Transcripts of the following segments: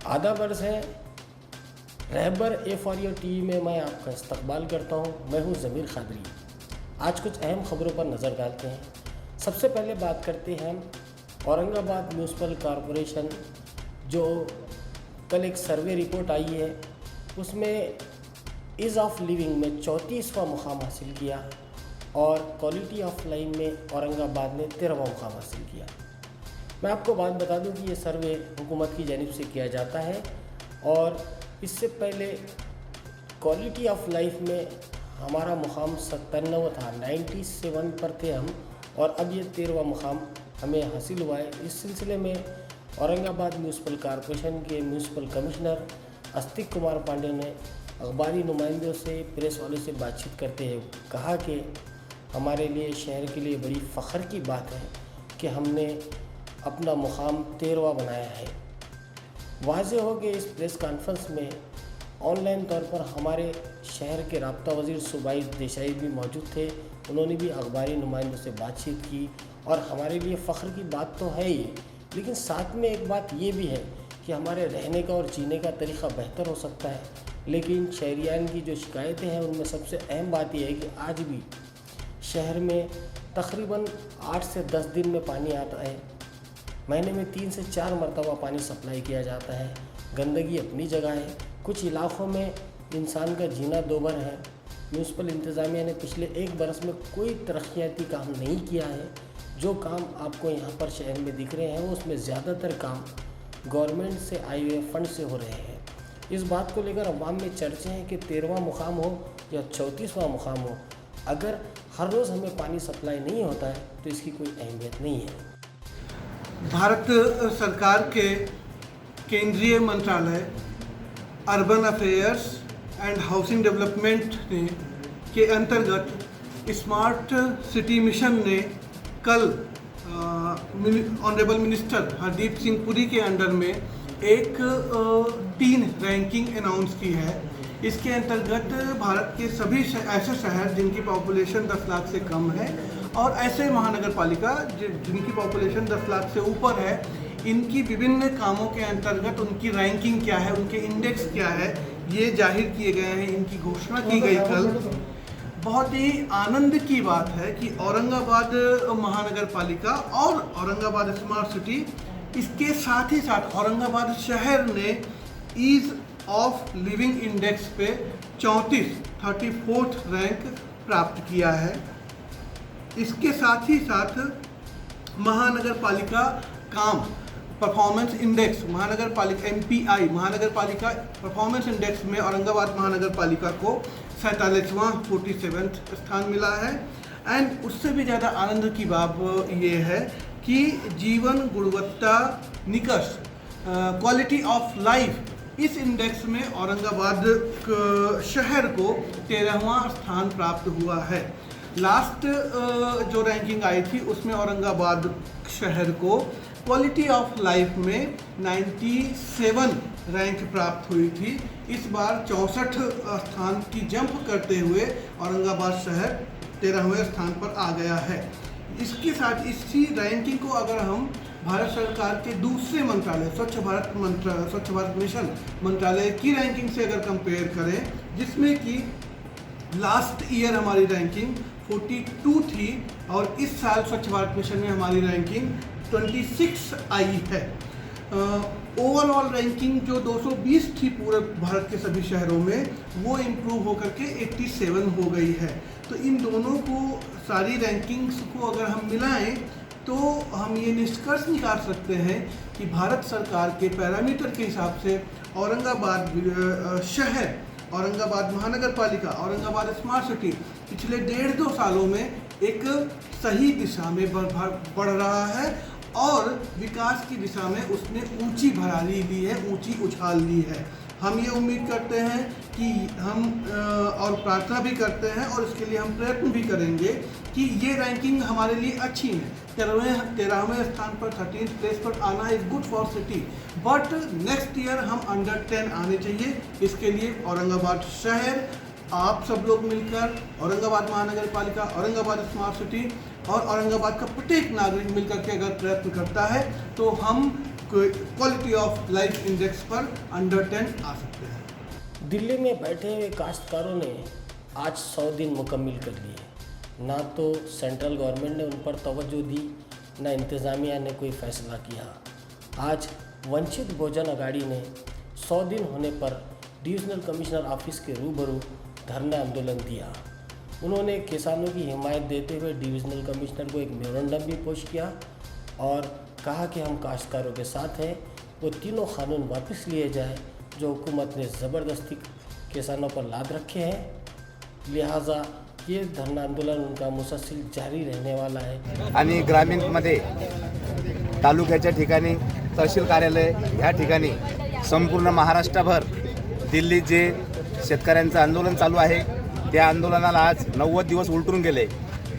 आदाब अर्ज़ है। रहबर ए फॉर योर टीवी में मैं आपका इस्तकबाल करता हूँ। मैं हूँ ज़मीर खादरी। आज कुछ अहम ख़बरों पर नज़र डालते हैं। सबसे पहले बात करते हैं औरंगाबाद म्यूनसिपल कॉरपोरेशन, जो कल एक सर्वे रिपोर्ट आई है, उसमें ईज़ ऑफ लिविंग में 34वां मुकाम हासिल किया और क्वालिटी ऑफ लाइफ में औरंगाबाद ने 13वां मुकाम हासिल किया। मैं आपको बात बता दूं कि ये सर्वे हुकूमत की जानिब से किया जाता है और इससे पहले क्वालिटी ऑफ लाइफ में हमारा मुकाम 97 था, 97 पर थे हम, और अब ये 13वां मुकाम हमें हासिल हुआ है। इस सिलसिले में औरंगाबाद म्यूनसिपल कॉरपोरेशन के म्यूनसिपल कमिश्नर अस्तिक कुमार पांडे ने अखबारी नुमाइंदों से, प्रेस वालों से बातचीत करते हुए कहा कि हमारे लिए, शहर के लिए बड़ी फ़ख्र की बात है कि हमने अपना मुकाम 13वां बनाया है। वाज़ेह हो कि इस प्रेस कॉन्फ्रेंस में ऑनलाइन तौर पर हमारे शहर के राब्ता वज़ीर सूबाई देसाई भी मौजूद थे। उन्होंने भी अखबारी नुमाइंदों से बातचीत की और हमारे लिए फ़ख्र की बात तो है ही, लेकिन साथ में एक बात ये भी है कि हमारे रहने का और जीने का तरीक़ा बेहतर हो सकता है। लेकिन शहरियान की जो शिकायतें हैं उनमें सबसे अहम बात यह है कि आज भी शहर में तकरीबन 8 से 10 दिन में पानी आता है। महीने में 3 से 4 मरतबा पानी सप्लाई किया जाता है। गंदगी अपनी जगह है। कुछ इलाक़ों में इंसान का जीना दोभर है। म्यूनसिपल इंतज़ामिया ने पिछले 1 बरस में कोई तरक्याती काम नहीं किया है। जो काम आपको यहाँ पर शहर में दिख रहे हैं वो उसमें ज़्यादातर काम गवर्नमेंट से आए हुए फ़ंड से हो रहे हैं। इस बात को लेकर अवाम में चर्चे हैं कि 13वां मुकाम हो या 34वां मुकाम हो, अगर हर रोज़ हमें पानी सप्लाई नहीं होता है तो इसकी कोई अहमियत नहीं है। भारत सरकार के केंद्रीय मंत्रालय urban affairs and housing development ने के अंतर्गत स्मार्ट सिटी मिशन ने कल ऑनरेबल मिनिस्टर हरदीप सिंह पुरी के अंडर में एक 3 रैंकिंग अनाउंस की है। इसके अंतर्गत भारत के सभी ऐसे शहर जिनकी पॉपुलेशन 10 लाख से कम है और ऐसे महानगर पालिका जिनकी पॉपुलेशन 10 लाख से ऊपर है, इनकी विभिन्न कामों के अंतर्गत उनकी रैंकिंग क्या है, उनके इंडेक्स क्या है, ये जाहिर किए गए हैं। इनकी घोषणा की गई कल। बहुत ही आनंद की बात है कि औरंगाबाद महानगर पालिका और औरंगाबाद स्मार्ट सिटी, इसके साथ ही साथ औरंगाबाद शहर ने ईज़ ऑफ लिविंग इंडेक्स पे 34th रैंक प्राप्त किया है। इसके साथ ही साथ महानगर पालिका काम परफॉर्मेंस इंडेक्स, महानगर पालिका MPI महानगर पालिका परफॉर्मेंस इंडेक्स में औरंगाबाद महानगर पालिका को 47वां स्थान मिला है। एंड उससे भी ज़्यादा आनंद की बात ये है कि जीवन गुणवत्ता निकष क्वालिटी ऑफ लाइफ, इस इंडेक्स में औरंगाबाद शहर को 13वां स्थान प्राप्त हुआ है। लास्ट जो रैंकिंग आई थी उसमें औरंगाबाद शहर को क्वालिटी ऑफ लाइफ में 97 रैंक प्राप्त हुई थी। इस बार 64 स्थान की जंप करते हुए औरंगाबाद शहर 13वें स्थान पर आ गया है। इसके साथ इसी रैंकिंग को अगर हम भारत सरकार के दूसरे मंत्रालय स्वच्छ भारत मिशन मंत्रालय की रैंकिंग से अगर कंपेयर करें, जिसमें कि लास्ट ईयर हमारी रैंकिंग 42 थी और इस साल स्वच्छ भारत मिशन में हमारी रैंकिंग 26 आई है। ओवरऑल रैंकिंग जो 220 थी पूरे भारत के सभी शहरों में, वो इम्प्रूव होकर के 87 हो गई है। तो इन दोनों को, सारी रैंकिंग्स को अगर हम मिलाएं तो हम ये निष्कर्ष निकाल सकते हैं कि भारत सरकार के पैरामीटर के हिसाब से औरंगाबाद शहर, औरंगाबाद महानगर पालिका, औरंगाबाद स्मार्ट सिटी पिछले 1.5-2 सालों में एक सही दिशा में बढ़ रहा है और विकास की दिशा में उसने ऊंची भरारी ली है, ऊंची उछाल ली है। हम ये उम्मीद करते हैं कि हम और प्रार्थना भी करते हैं और इसके लिए हम प्रयत्न भी करेंगे कि ये रैंकिंग हमारे लिए अच्छी है। 13वें स्थान पर 13th प्लेस पर आना is good for city, but next year हम अंडर 10 आने चाहिए। इसके लिए औरंगाबाद शहर, आप सब लोग मिलकर, औरंगाबाद महानगर पालिका, औरंगाबाद स्मार्ट सिटी और औरंगाबाद का प्रत्येक नागरिक मिलकर के अगर प्रयत्न करता है तो हम क्वालिटी ऑफ लाइफ इंडेक्स पर अंडर 10 आ सकते हैं। दिल्ली में बैठे हुए काश्तकारों ने आज 100 दिन मुकम्मल कर लिए। ना तो सेंट्रल गवर्नमेंट ने उन पर तवज्जो दी, ना इंतज़ामिया ने कोई फ़ैसला किया। आज वंचित बहुजन अघाड़ी ने 100 दिन होने पर डिविजनल कमिश्नर ऑफिस के रूबरू धरना आंदोलन दिया। उन्होंने किसानों की हिमायत देते हुए डिविजनल कमिश्नर को एक मेमोरेंडम भी पेश किया और कहा कि हम काश्तकारों के साथ हैं, वो तीनों कानून वापस लिए जाए जो हुकूमत ने ज़बरदस्ती किसानों पर लाद रखे हैं। लिहाजा ये धरना आंदोलन उनका मुसलसल जारी रहने वाला है। आणि ग्रामीणमध्ये तालुक्याच्या ठिकाणी तहसील कार्यालय ह्या ठिकाणी संपूर्ण महाराष्ट्रभर दिल्लीत जे शेतकऱ्यांचं आंदोलन चालू आहे त्या आंदोलनाला आज 90 दिवस उलटून गेले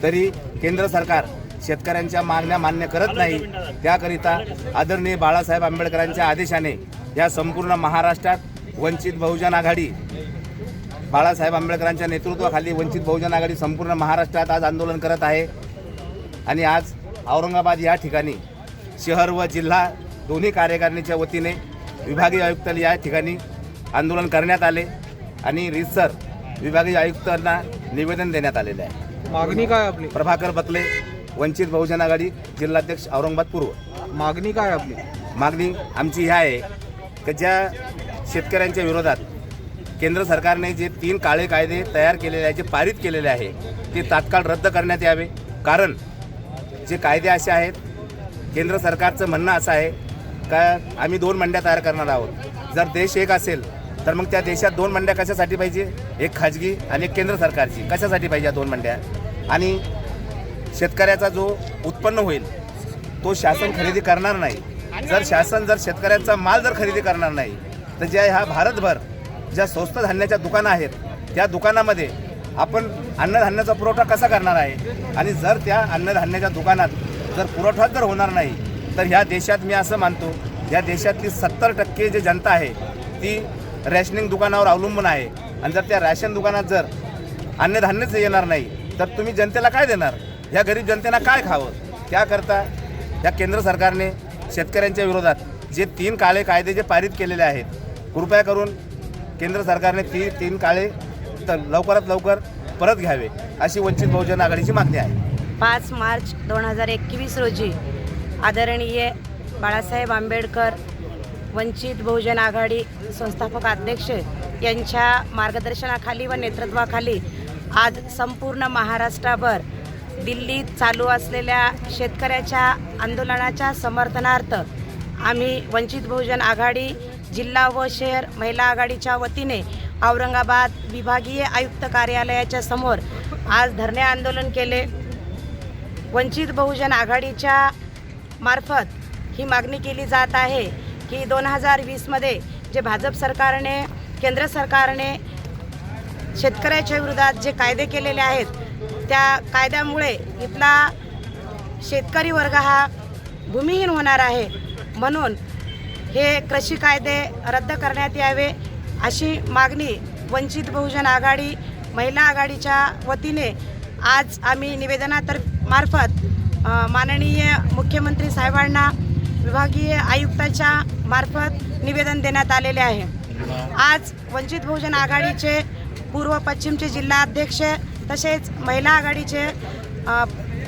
तरी केंद्र सरकार शेतकऱ्यांच्या मागण्या मान्य करत नाही। त्याकरिता आदरणीय बाळासाहेब आंबेडकरांच्या आदेशाने या संपूर्ण महाराष्ट्रात वंचित बहुजन आघाडी बाळासाहेब आंबेडकरांच्या नेतृत्वाखाली वंचित बहुजन आघाडी संपूर्ण महाराष्ट्रात आज आंदोलन करत आहे। आणि आज औरंगाबाद या ठिकाणी शहर व जिल्हा दोन्ही कार्यकारिणीच्या वतीने विभागीय आयुक्तालय या ठिकाणी आंदोलन करण्यात आले आणि रीतसर विभागीय आयुक्तांना निवेदन देण्यात आलेले आहे। मागणी काय आपली? प्रभाकर बकले, वंचित बहुजन आघाडी जिल्हाध्यक्ष औरंगाबाद पूर्व। मागणी काय आपली? मागणी आमची ह्या आहे की ज्या शेतकऱ्यांच्या विरोधात केंद्र सरकारने जे 3 काळे कायदे तयार केलेले आहे, जे पारित केलेले आहे, ते तात्काळ रद्द करण्यात यावे। कारण जे कायदे असे आहेत, केंद्र सरकारचं म्हणणं असं आहे का आम्ही 2 मंड्या तयार करणार आहोत। जर देश एक असेल तर मग त्या देशात 2 मंड्या कशासाठी पाहिजे? एक खाजगी आणि एक केंद्र सरकारची। कशासाठी पाहिजे या 2 मंड्या? आणि शेतकऱ्याचा जो उत्पन्न होईल तो शासन खरेदी करणार नाही। जर शासन शेतकऱ्यांचा माल जर खरेदी करणार नाही तर ज्या ह्या भारतभर ज्या स्वस्त धान्याच्या दुकानं आहेत त्या दुकानामध्ये आपण अन्नधान्याचा पुरवठा कसा करणार आहे? आणि जर त्या अन्नधान्याच्या दुकानात जर पुरवठा जर होणार नाही तर ह्या देशात मी असं मानतो या देशातली 70% जी जनता आहे ती रॅशनिंग दुकानावर अवलंबून आहे। आणि जर त्या रॅशन दुकानात जर अन्नधान्यच येणार नाही तर तुम्ही जनतेला काय देणार? ह्या गरीब जनतेला काय खावं? त्याकरता या केंद्र सरकारने शेतकऱ्यांच्या विरोधात जे 3 काळे कायदे जे पारित केलेले आहेत, कृपया करून केंद्र सरकारने 3 काळे लवकरात लवकर परत घ्यावे अशी वंचित बहुजन आघाडीची मागणी आहे। 5 मार्च 2021 रोजी आदरणीय बाळासाहेब आंबेडकर वंचित बहुजन आघाडी संस्थापक अध्यक्ष यांच्या मार्गदर्शनाखाली व नेतृत्वाखाली आज संपूर्ण महाराष्ट्रभर दिल्लीत चालू असलेल्या शेतकऱ्याच्या आंदोलनाच्या समर्थनार्थ आम्ही वंचित बहुजन आघाडी जिल्हा व शहर महिला आघाडीच्या वतीने औरंगाबाद विभागीय आयुक्त कार्यालयाच्या समोर आज धरणे आंदोलन केले। वंचित बहुजन आघाडीच्या मार्फत ही मागणी केली जात आहे की 2020मध्ये जे भाजप सरकारने केंद्र सरकारने शेतकऱ्याच्या विरोधात जे कायदे केलेले आहेत त्या कायद्यामुळे इथला शेतकरी वर्ग हा भूमिहीन होणार आहे। म्हणून हे कृषी कायदे रद्द करण्यात यावे अशी मागणी वंचित बहुजन आघाडी महिला आघाडीच्या वतीने आज आम्ही निवेदनामार्फत माननीय मुख्यमंत्री साहेबांना विभागीय आयुक्ताच्या मार्फत निवेदन देण्यात आलेले आहे। आज वंचित बहुजन आघाडीचे पूर्व पश्चिमचे जिल्हा अध्यक्ष तसेच महिला आघाडीचे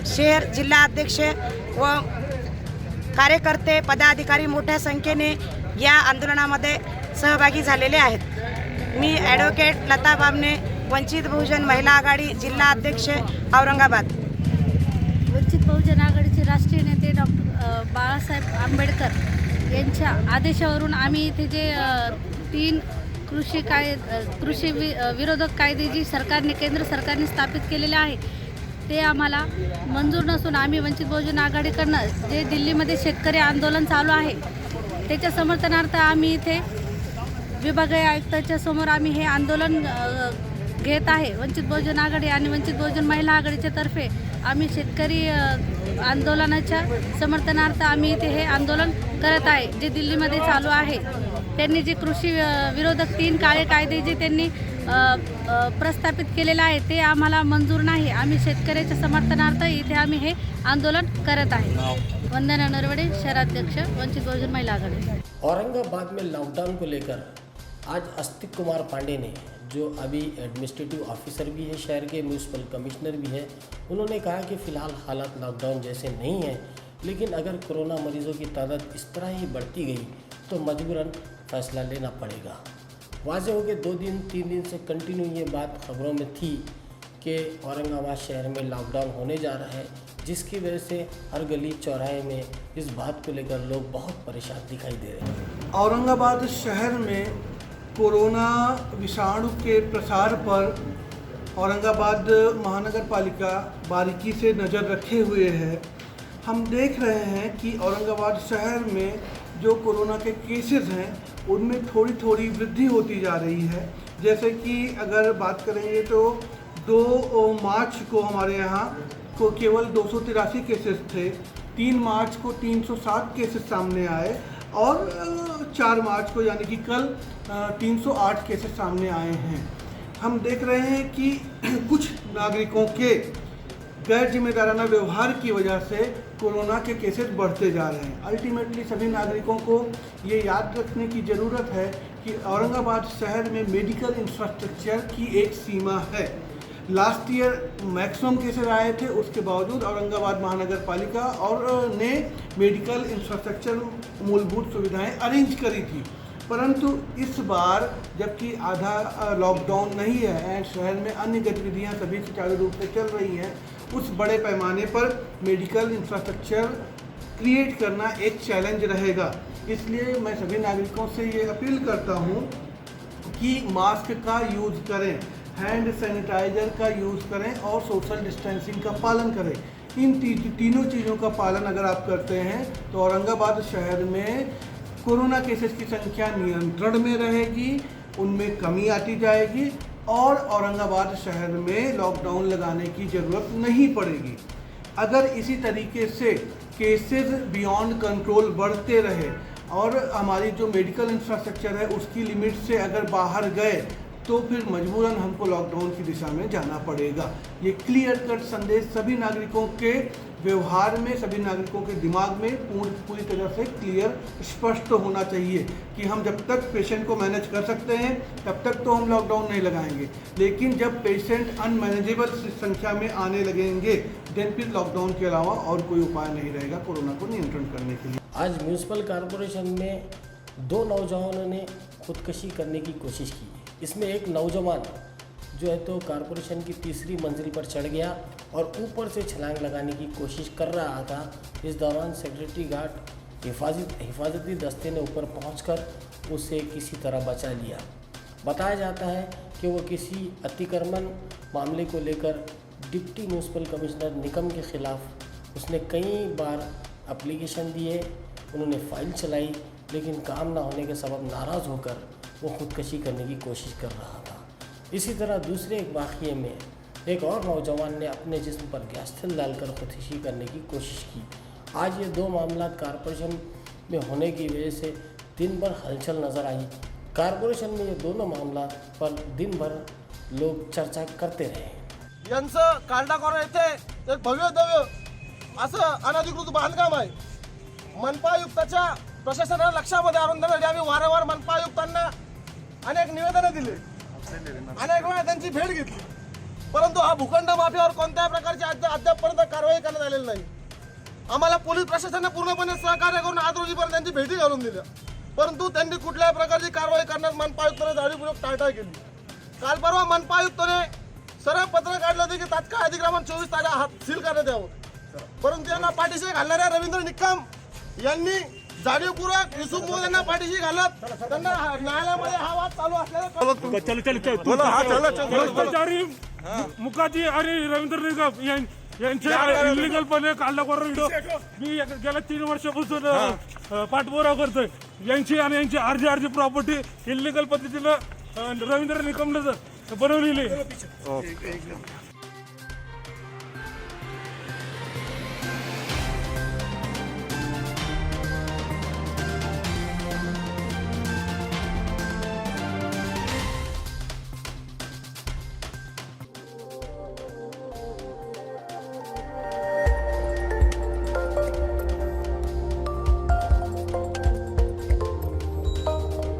शहर जिल्हा अध्यक्ष व कार्यकर्ते पदाधिकारी मोठ्या संख्येने या आंदोलनामध्ये सहभागी झालेले आहेत। मी ॲडव्होकेट लता बामणे, वंचित बहुजन महिला आघाडी जिल्हा अध्यक्ष औरंगाबाद। वंचित बहुजन आघाडीचे राष्ट्रीय नेते डॉक्टर बाळासाहेब आंबेडकर यांच्या आदेशावरून आम्ही इथे जे 3 कृषी विरोधक कायदे जी सरकारने केंद्र सरकारने स्थापित केलेले आहे ते आम्हाला मंजूर नसून आम्ही वंचित बहुजन आघाडीकडनं जे दिल्लीमध्ये शेतकरी आंदोलन चालू आहे त्याच्या समर्थनार्थ आम्ही इथे विभागीय आयुक्ताच्या समोर आम्ही हे आंदोलन घेत आहे। वंचित बहुजन आघाडी आणि वंचित बहुजन महिला आघाडीच्या तर्फे आम्ही शेतकरी आंदोलनाच्या समर्थनार्थ आम्ही इथे हे आंदोलन करत आहे जे दिल्लीमध्ये चालू आहे। त्यांनी जे कृषी विरोधक 3 काळे कायदे जे त्यांनी प्रस्थापित केलेले आहे ते आम्हाला मंजूर नाही। आम्ही शेतकऱ्याच्या समर्थनार्थ इथे आम्ही हे आंदोलन करत आहे। वंदना नरवडे, शहराध्यक्ष, वंचित बहुजन महिला आघाड़ी। औरंगाबाद में लॉकडाउन को लेकर आज अस्तिक कुमार पांडे ने, जो अभी एडमिनिस्ट्रेटिव ऑफिसर भी है शहर के, म्यूनसिपल कमिश्नर भी है, उन्होंने कहा कि फ़िलहाल हालात लॉकडाउन जैसे नहीं हैं, लेकिन अगर कोरोना मरीजों की तादाद इस तरह ही बढ़ती गई तो मजबूरन फैसला लेना पड़ेगा। वाज़ेह हो के 2-3 दिन से कंटिन्यू ये बात खबरों में थी कि औरंगाबाद शहर में लॉकडाउन होने जा रहा है, जिसकी वजह से हर गली चौराहे में इस बात को लेकर लोग बहुत परेशान दिखाई दे रहे हैं। औरंगाबाद शहर में कोरोना विषाणु के प्रसार पर औरंगाबाद महानगर पालिका बारीकी से नज़र रखे हुए है। हम देख रहे हैं कि औरंगाबाद शहर में जो कोरोना के केसेस हैं उनमें थोड़ी थोड़ी वृद्धि होती जा रही है। जैसे कि अगर बात करेंगे तो 2 मार्च को हमारे यहाँ को केवल 283 केसेस थे, 3 मार्च को 307 केसेस सामने आए और 4 मार्च को यानी कि कल 308 केसेस सामने आए हैं। हम देख रहे हैं कि कुछ नागरिकों के गैर जिम्मेदाराना व्यवहार की वजह से कोरोना के केसेस बढ़ते जा रहे हैं। अल्टीमेटली सभी नागरिकों को ये याद रखने की ज़रूरत है कि औरंगाबाद शहर में मेडिकल इंफ्रास्ट्रक्चर की एक सीमा है। लास्ट ईयर मैक्सिमम केसेस आए थे, उसके बावजूद औरंगाबाद महानगर पालिका और ने मेडिकल इंफ्रास्ट्रक्चर मूलभूत सुविधाएं अरेंज करी थी, परंतु इस बार जबकि आधा लॉकडाउन नहीं है एंड शहर में अन्य गतिविधियां सभी सुचारू रूप से चल रही हैं, उस बड़े पैमाने पर मेडिकल इंफ्रास्ट्रक्चर क्रिएट करना एक चैलेंज रहेगा। इसलिए मैं सभी नागरिकों से ये अपील करता हूँ कि मास्क का यूज़ करें, हैंड सैनिटाइज़र का यूज़ करें और सोशल डिस्टेंसिंग का पालन करें। इन तीनों चीज़ों का पालन अगर आप करते हैं तो औरंगाबाद शहर में कोरोना केसेस की संख्या नियंत्रण में रहेगी, उनमें कमी आती जाएगी और औरंगाबाद शहर में लॉकडाउन लगाने की ज़रूरत नहीं पड़ेगी। अगर इसी तरीके से केसेस बियॉन्ड कंट्रोल बढ़ते रहे और हमारी जो मेडिकल इंफ्रास्ट्रक्चर है उसकी लिमिट से अगर बाहर गए तो फिर मजबूरन हमको लॉकडाउन की दिशा में जाना पड़ेगा। ये क्लियर कट संदेश सभी नागरिकों के व्यवहार में, सभी नागरिकों के दिमाग में पूरी तरह से क्लियर स्पष्ट होना चाहिए कि हम जब तक पेशेंट को मैनेज कर सकते हैं तब तक तो हम लॉकडाउन नहीं लगाएंगे, लेकिन जब पेशेंट अनमैनेजेबल संख्या में आने लगेंगे देन फिर लॉकडाउन के अलावा और कोई उपाय नहीं रहेगा कोरोना को नियंत्रण करने के लिए। आज म्यूनसिपल कॉरपोरेशन में 2 नौजवानों ने खुदकशी करने की कोशिश की। इसमें एक नौजवान जो है तो कॉरपोरेशन की 3री मंजिल पर चढ़ गया और ऊपर से छलांग लगाने की कोशिश कर रहा था। इस दौरान सेक्रेटरी गार्ड हिफाजती दस्ते ने ऊपर पहुंचकर उसे किसी तरह बचा लिया। बताया जाता है कि वो किसी अतिक्रमण मामले को लेकर डिप्टी म्यूनसिपल कमिश्नर निकम के ख़िलाफ़ उसने कई बार एप्लीकेशन दिए, उन्होंने फाइल चलाई, लेकिन काम ना होने के सबब नाराज़ होकर वो खुदकशी करने की कोशिश कर रहा था। इसी तरह दूसरे एक वाक़ये में एक और नौजवान ने अपने जिस्म पर गैस तेल डालकर खुदकशी करने की कोशिश की। आज ये 2 मामला कॉरपोरेशन में होने की वजह से दिन भर हलचल नज़र आई। कॉरपोरेशन में ये दोनों मामला पर दिन भर लोग चर्चा करते रहे। यांचं कांडाकोरा येथे एक भव्य असं अनधिकृत बांधकाम आहे। मनपा आयुक्ताच्या प्रशासनाला लक्षामध्ये आणून देण्यासाठी आम्ही वारंवार मनपा आयुक्तांना अनेक निवेदनं दिले, अनेक वेळा त्यांची भेट घेतली, परंतु हा भूखंड माफियावर कोणत्याही प्रकारची अद्यापपर्यंत कारवाई करण्यात आलेली नाही। आम्हाला पोलीस प्रशासनाने पूर्णपणे सहकार्य करून आज रोजीपर्यंत त्यांची भेटी घालून दिल्या, परंतु त्यांनी कुठल्याही प्रकारची कारवाई करण्यास मनपा आयुक्तांनी जाणीवपूर्वक टाळाटाळ केली। काल परवा मनपा आयुक्ताने सरळ पत्र काढलं होते की तात्काळ अतिक्रमण 24 तास सील करण्यात यावं, परंतु यांना पाठीशी घालणाऱ्या रवींद्र निकम यांनी जाणीवपूर्वक युसुफ मोद यांना पाठीशी घालत त्यांना न्यायालयामध्ये हा वाद चालू असल्याने भ्रष्टाचारी मुकाजी आणि रवींद्र निकम यांचे इलिगलपणे काढल्यावर व्हिडिओ मी गेल्या 3 वर्षापासून पाठपुरावा करतोय। यांची आणि यांची अर्धी प्रॉपर्टी इलिगल पद्धतीनं रवींद्र निकमने बनवलेली।